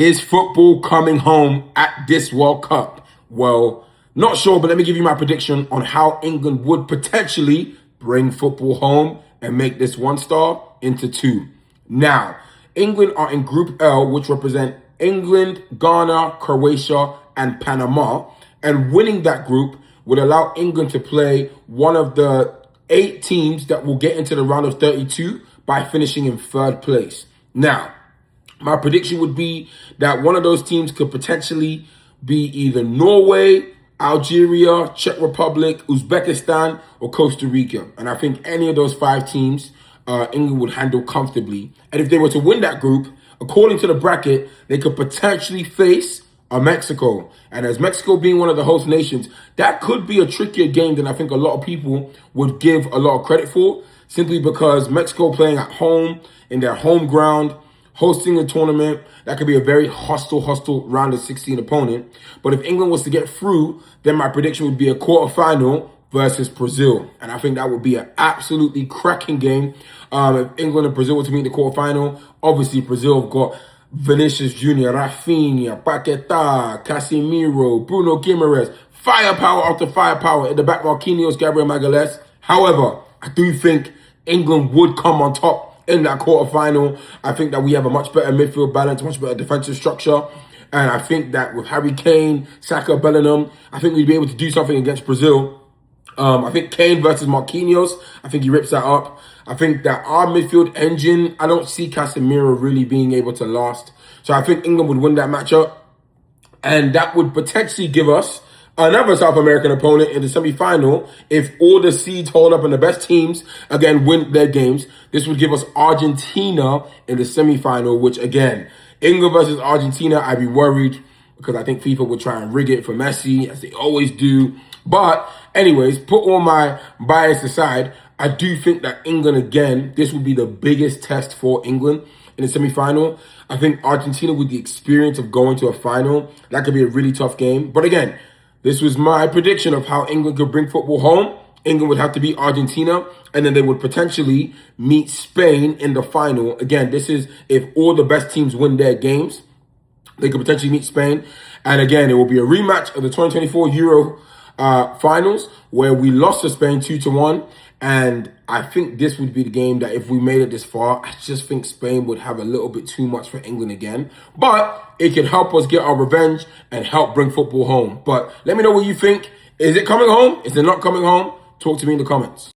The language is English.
Is football coming home at this World Cup? Well, not sure, but let me give you my prediction on how England would potentially bring football home and make this one star into two. Now, England are in Group L, which represent England, Ghana, Croatia, and Panama. And winning that group would allow England to play one of the 8 teams that will get into the round of 32 by finishing in third place. Now, my prediction would be that one of those teams could potentially be either Norway, Algeria, Czech Republic, Uzbekistan, or Costa Rica. And I think any of those 5 teams, England would handle comfortably. And if they were to win that group, according to the bracket, they could potentially face Mexico. And as Mexico being one of the host nations, that could be a trickier game than I think a lot of people would give a lot of credit for, simply because Mexico playing at home, in their home ground, hosting a tournament, that could be a very hostile round of 16 opponent. But if England was to get through, then my prediction would be a quarterfinal versus Brazil. And I think that would be an absolutely cracking game. If England and Brazil were to meet in the quarterfinal, obviously Brazil have got Vinicius Jr., Rafinha, Paquetá, Casemiro, Bruno Guimaraes, firepower after firepower. In the back, Marquinhos, Gabriel Magalhaes. However, I do think England would come on top in that quarterfinal. I think that we have a much better midfield balance, much better defensive structure. And I think that with Harry Kane, Saka, Bellingham, I think we'd be able to do something against Brazil. I think Kane versus Marquinhos, I think he rips that up. I think that our midfield engine, I don't see Casemiro really being able to last. So I think England would win that matchup. And that would potentially give us another South American opponent in the semi-final. If all the seeds hold up and the best teams, again, win their games, this would give us Argentina in the semi-final, which, again, England versus Argentina, I'd be worried because I think FIFA would try and rig it for Messi, as they always do. But anyways, put all my bias aside, I do think that England, again, this would be the biggest test for England in the semi-final. I think Argentina, with the experience of going to a final, that could be a really tough game. But again, this was my prediction of how England could bring football home. England would have to beat Argentina, and then they would potentially meet Spain in the final. Again, this is if all the best teams win their games. They could potentially meet Spain. And again, it will be a rematch of the 2024 Euro finals, where we lost to Spain 2-1. And I think this would be the game that if we made it this far, I just think Spain would have a little bit too much for England again. But it could help us get our revenge and help bring football home. But let me know what you think. Is it coming home? Is it not coming home? Talk to me in the comments.